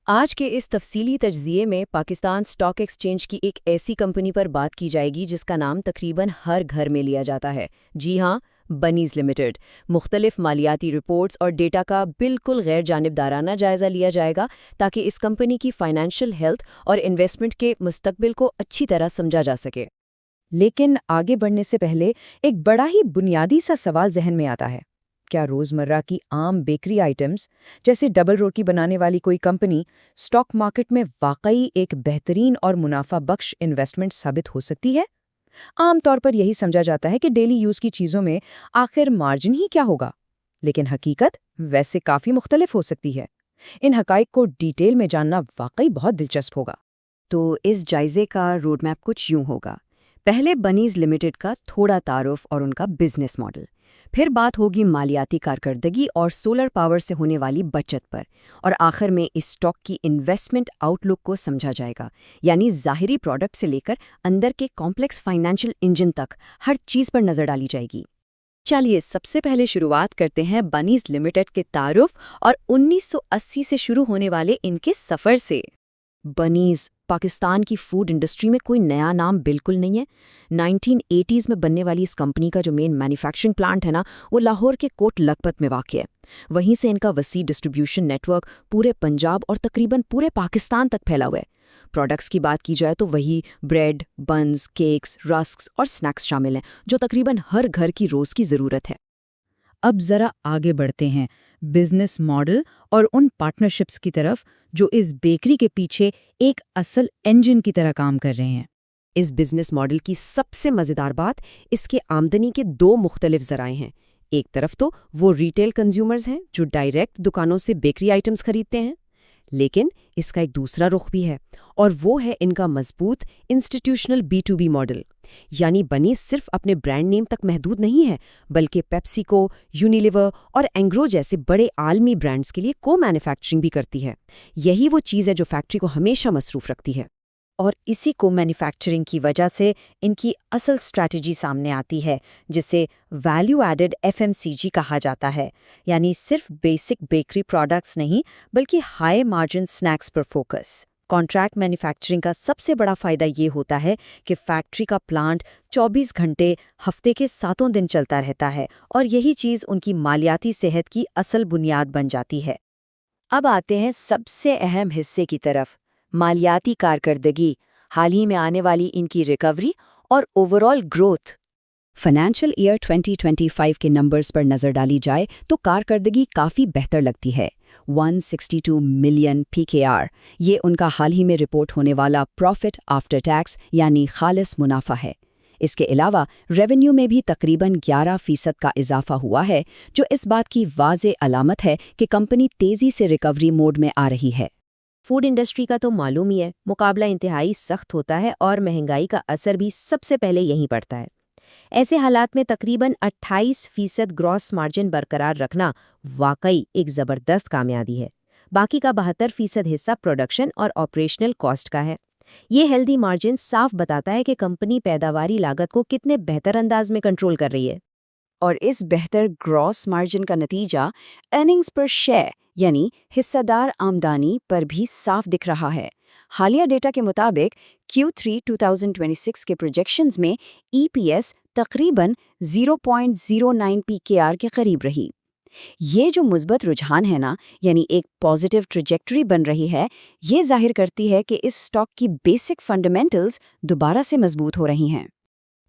آج کے اس تفصیلی تجزیے میں پاکستان اسٹاک ایکسچینج کی ایک ایسی کمپنی پر بات کی جائے گی جس کا نام تقریباً ہر گھر میں لیا جاتا ہے۔ جی ہاں، بنیز لمیٹڈ۔ مختلف مالیاتی رپورٹس اور ڈیٹا کا بالکل غیر جانبدارانہ جائزہ لیا جائے گا تاکہ اس کمپنی کی فائنینشیل ہیلتھ اور انویسٹمنٹ کے مستقبل کو اچھی طرح سمجھا جا سکے۔ لیکن آگے بڑھنے سے پہلے ایک بڑا ہی بنیادی سا سوال ذہن میں آتا ہے۔ کیا روزمرہ کی عام بیکری آئٹمز جیسے ڈبل روٹی بنانے والی کوئی کمپنی اسٹاک مارکیٹ میں واقعی ایک بہترین اور منافع بخش انویسٹمنٹ ثابت ہو سکتی ہے؟ عام طور پر یہی سمجھا جاتا ہے کہ ڈیلی یوز کی چیزوں میں آخر مارجن ہی کیا ہوگا، لیکن حقیقت ویسے کافی مختلف ہو سکتی ہے۔ ان حقائق کو ڈیٹیل میں جاننا واقعی بہت دلچسپ ہوگا۔ تو اس جائزے کا روڈ میپ کچھ یوں ہوگا۔ پہلے بنیز لمیٹڈ کا تھوڑا تعارف اور ان کا بزنس ماڈل، پھر بات ہوگی مالیاتی کارکردگی اور سولر پاور سے ہونے والی بچت پر، اور آخر میں اس اسٹاک کی انویسٹمنٹ آؤٹ لک کو سمجھا جائے گا، یعنی ظاہری پروڈکٹ سے لے کر اندر کے کمپلیکس فائنینشیل انجن تک ہر چیز پر نظر ڈالی جائے گی۔ چلیے سب سے پہلے شروعات کرتے ہیں بنیز لمیٹڈ کے تعارف اور 1980 سے شروع ہونے والے ان کے سفر سے۔ بنیز پاکستان کی فوڈ انڈسٹری میں کوئی نیا نام بالکل نہیں ہے۔ 1980s میں بننے والی اس کمپنی کا جو مین مینوفیکچرنگ پلانٹ ہے نا، وہ لاہور کے کوٹ لکھپت میں واقع ہے۔ وہیں سے ان کا وسیع ڈسٹریبیوشن نیٹ ورک پورے پنجاب اور تقریباً پورے پاکستان تک پھیلا ہوا ہے۔ پروڈکٹس کی بات کی جائے تو وہی بریڈ، بنز، کیکس، رسکس اور سنیکس شامل ہیں جو تقریباً ہر گھر کی روز کی ضرورت ہے۔ اب ذرا آگے بڑھتے ہیں بزنس ماڈل اور ان پارٹنرشپس کی طرف جو اس بیکری کے پیچھے ایک اصل انجن کی طرح کام کر رہے ہیں۔ اس بزنس ماڈل کی سب سے مزیدار بات اس کے آمدنی کے دو مختلف ذرائع ہیں۔ ایک طرف تو وہ ریٹیل کنزیومرز ہیں جو ڈائریکٹ دکانوں سے بیکری آئٹمز خریدتے ہیں، لیکن اس کا ایک دوسرا رخ بھی ہے، اور وہ ہے ان کا مضبوط انسٹیٹیوشنل B2B ماڈل۔ یعنی بنیز صرف اپنے برانڈ نیم تک محدود نہیں ہے، بلکہ پیپسیکو، یونیلیور اور اینگرو جیسے بڑے عالمی برانڈز کے لیے کو مینوفیکچرنگ بھی کرتی ہے۔ یہی وہ چیز ہے جو فیکٹری کو ہمیشہ مصروف رکھتی ہے۔ اور اسی کو مینوفیکچرنگ کی وجہ سے ان کی اصل اسٹریٹجی سامنے آتی ہے، جسے ویلیو ایڈڈ FMCG کہا جاتا ہے، یعنی صرف بیسک بیکری پروڈکٹس نہیں بلکہ ہائی مارجن سنیکس پر فوکس۔ کانٹریکٹ مینوفیکچرنگ کا سب سے بڑا فائدہ یہ ہوتا ہے کہ فیکٹری کا پلانٹ 24 گھنٹے ہفتے کے 7 دن چلتا رہتا ہے، اور یہی چیز ان کی مالیاتی صحت کی اصل بنیاد بن جاتی ہے۔ اب آتے ہیں سب سے اہم حصے کی طرف، مالیاتی کارکردگی، حال ہی میں آنے والی ان کی ریکوری اور اوورآل گروتھ۔ فائنینشیل ایئر 2025 کے نمبرز پر نظر ڈالی جائے تو کارکردگی کافی بہتر لگتی ہے۔ 162 ملین PKR، یہ ان کا حال ہی میں رپورٹ ہونے والا پروفٹ آفٹر ٹیکس یعنی خالص منافع ہے۔ اس کے علاوہ ریونیو میں بھی تقریباً 11% کا اضافہ ہوا ہے، جو اس بات کی واضح علامت ہے کہ کمپنی تیزی سے ریکوری موڈ میں آ رہی ہے۔ فوڈ انڈسٹری کا تو معلوم ہی ہے، مقابلہ انتہائی سخت ہوتا ہے اور مہنگائی کا اثر بھی سب سے پہلے یہیں پڑتا ہے۔ ایسے حالات میں تقریباً 28% گراس مارجن برقرار رکھنا واقعی ایک زبردست کامیابی ہے۔ باقی کا 72% حصہ پروڈکشن اور آپریشنل کاسٹ کا ہے۔ یہ ہیلدی مارجن صاف بتاتا ہے کہ کمپنی پیداواری لاگت کو کتنے بہتر انداز میں کنٹرول کر رہی ہے، اور اس بہتر گراس مارجن کا نتیجہ ارننگز پر شیئر یعنی حصہ دار آمدنی پر بھی صاف دکھ رہا ہے۔ حالیہ ڈیٹا کے مطابق Q3 2026 کے پروجیکشنز میں EPS تقریباً 0.09 PKR کے قریب رہی۔ یہ جو مثبت رجحان ہے نا، یعنی ایک پازیٹیو ٹریجیکٹری بن رہی ہے، یہ ظاہر کرتی ہے کہ اس سٹاک کی بیسک فنڈامنٹلز دوبارہ سے مضبوط ہو رہی ہیں۔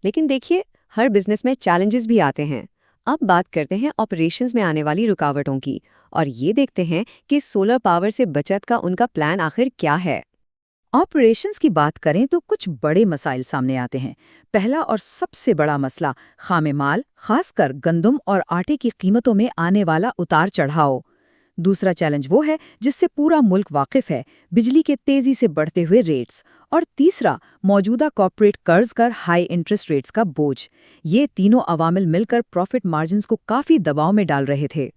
لیکن دیکھیے، ہر بزنس میں چیلنجز بھی آتے ہیں۔ اب بات کرتے ہیں آپریشنز میں آنے والی رکاوٹوں کی، اور یہ دیکھتے ہیں کہ سولر پاور سے بچت کا ان کا پلان آخر کیا ہے۔ آپریشنز کی بات کریں تو کچھ بڑے مسائل سامنے آتے ہیں۔ پہلا اور سب سے بڑا مسئلہ خام مال، خاص کر گندم اور آٹے کی قیمتوں میں آنے والا اتار چڑھاؤ۔ دوسرا چیلنج وہ ہے جس سے پورا ملک واقف ہے، بجلی کے تیزی سے بڑھتے ہوئے ریٹس۔ اور تیسرا، موجودہ کارپوریٹ قرض کر ہائی انٹرسٹ ریٹس کا بوجھ۔ یہ تینوں عوامل مل کر پروفٹ مارجنز کو کافی دباؤ میں ڈال رہے تھے۔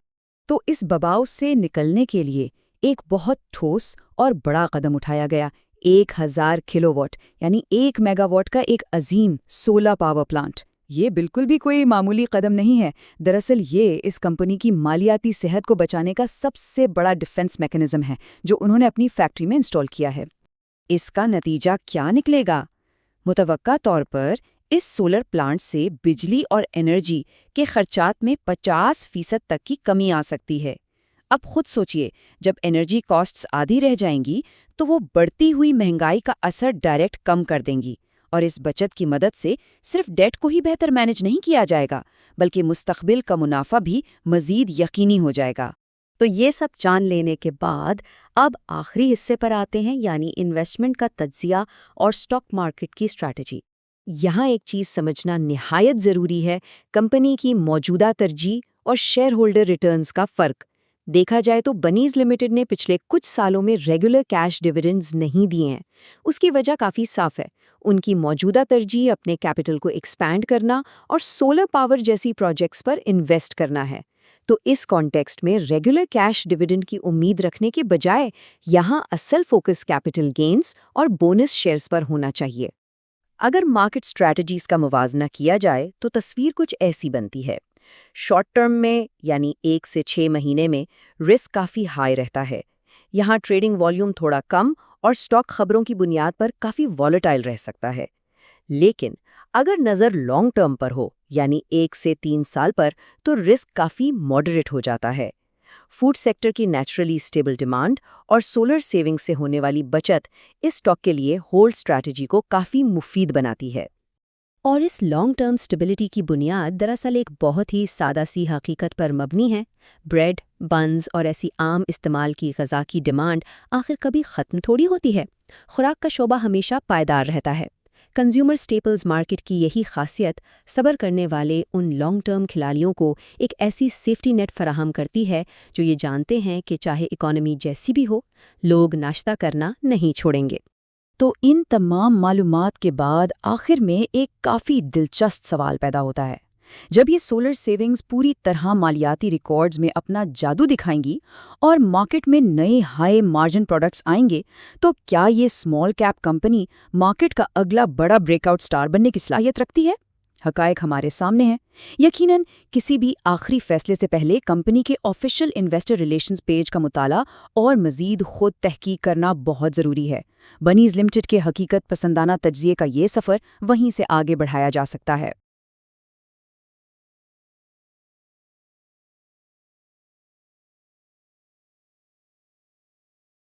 تو اس بباؤ سے نکلنے کے لیے ایک بہت ٹھوس اور بڑا قدم اٹھایا گیا، 1000 کلو واٹ یعنی 1 میگا واٹ کا ایک عظیم سولر پاور پلانٹ۔ یہ بالکل بھی کوئی معمولی قدم نہیں ہے. دراصل یہ اس کمپنی کی مالیاتی صحت کو بچانے کا سب سے بڑا ڈیفنس میکانزم ہے جو انہوں نے اپنی فیکٹری میں انسٹال کیا ہے. اس کا نتیجہ کیا نکلے گا؟ متوقع طور پر اس سولر پلانٹ سے بجلی اور انرجی کے خرچات میں 50% تک کی کمی آ سکتی ہے. اب خود سوچئے، جب انرجی کاسٹس آدھی رہ جائیں گی تو وہ بڑھتی ہوئی مہنگائی کا اثر ڈائریکٹ کم کر دیں گی، اور اس بچت کی مدد سے صرف ڈیٹ کو ہی بہتر مینج نہیں کیا جائے گا بلکہ مستقبل کا منافع بھی مزید یقینی ہو جائے گا. تو یہ سب جان لینے کے بعد اب آخری حصے پر آتے ہیں، یعنی انویسٹمنٹ کا تجزیہ اور سٹاک مارکیٹ کی اسٹریٹجی. یہاں ایک چیز سمجھنا نہایت ضروری ہے، کمپنی کی موجودہ ترجیح اور شیئر ہولڈر ریٹرنز کا فرق. دیکھا جائے تو بنیز لمیٹڈ نے پچھلے کچھ سالوں میں ریگولر کیش ڈیویڈنڈز نہیں دیے ہیں. اس کی وجہ کافی صاف ہے، ان کی موجودہ ترجیح اپنے کیپٹل کو ایکسپینڈ کرنا اور سولر پاور جیسی پروجیکٹس پر انویسٹ کرنا ہے. تو اس کانٹیکسٹ میں ریگولر کیش ڈیویڈنڈ کی امید رکھنے کے بجائے یہاں اصل فوکس کیپٹل گینز اور بونس شیئرز پر ہونا چاہیے. اگر مارکیٹ اسٹریٹجیز کا موازنہ کیا جائے تو تصویر کچھ ایسی بنتی ہے. شارٹ ٹرم میں یعنی 1 سے 6 مہینے میں رسک کافی ہائی رہتا ہے. یہاں ٹریڈنگ والیوم تھوڑا کم اور سٹاک خبروں کی بنیاد پر کافی والیٹائل رہ سکتا ہے. لیکن اگر نظر لانگ ٹرم پر ہو یعنی 1 سے 3 سال پر تو رسک کافی ماڈریٹ ہو جاتا ہے. فوڈ سیکٹر کی نیچرلی اسٹیبل ڈیمانڈ اور سولر سیونگ سے ہونے والی بچت اس سٹاک کے لیے ہولڈ اسٹریٹجی کو کافی مفید بناتی ہے. اور اس لانگ ٹرم سٹیبلٹی کی بنیاد دراصل ایک بہت ہی سادہ سی حقیقت پر مبنی ہے. بریڈ، بنز اور ایسی عام استعمال کی غذا کی ڈیمانڈ آخر کبھی ختم تھوڑی ہوتی ہے. خوراک کا شعبہ ہمیشہ پائیدار رہتا ہے. کنزیومر سٹیپلز مارکیٹ کی یہی خاصیت صبر کرنے والے ان لانگ ٹرم کھلاڑیوں کو ایک ایسی سیفٹی نیٹ فراہم کرتی ہے جو یہ جانتے ہیں کہ چاہے اکانومی جیسی بھی ہو، لوگ ناشتہ کرنا نہیں چھوڑیں گے. تو ان تمام معلومات کے بعد آخر میں ایک کافی دلچسپ سوال پیدا ہوتا ہے. جب یہ سولر سیونگز پوری طرح مالیاتی ریکارڈز میں اپنا جادو دکھائیں گی اور مارکیٹ میں نئے ہائی مارجن پروڈکٹس آئیں گے تو کیا یہ اسمال کیپ کمپنی مارکیٹ کا اگلا بڑا بریک آؤٹ سٹار بننے کی صلاحیت رکھتی ہے؟ حقائق ہمارے سامنے ہیں. یقیناً کسی بھی آخری فیصلے سے پہلے کمپنی کے آفیشیل انویسٹر ریلیشنز پیج کا مطالعہ اور مزید خود تحقیق کرنا بہت ضروری ہے. بنیز لمیٹڈ کے حقیقت پسندانہ تجزیے کا یہ سفر وہیں سے آگے بڑھایا جا سکتا ہے.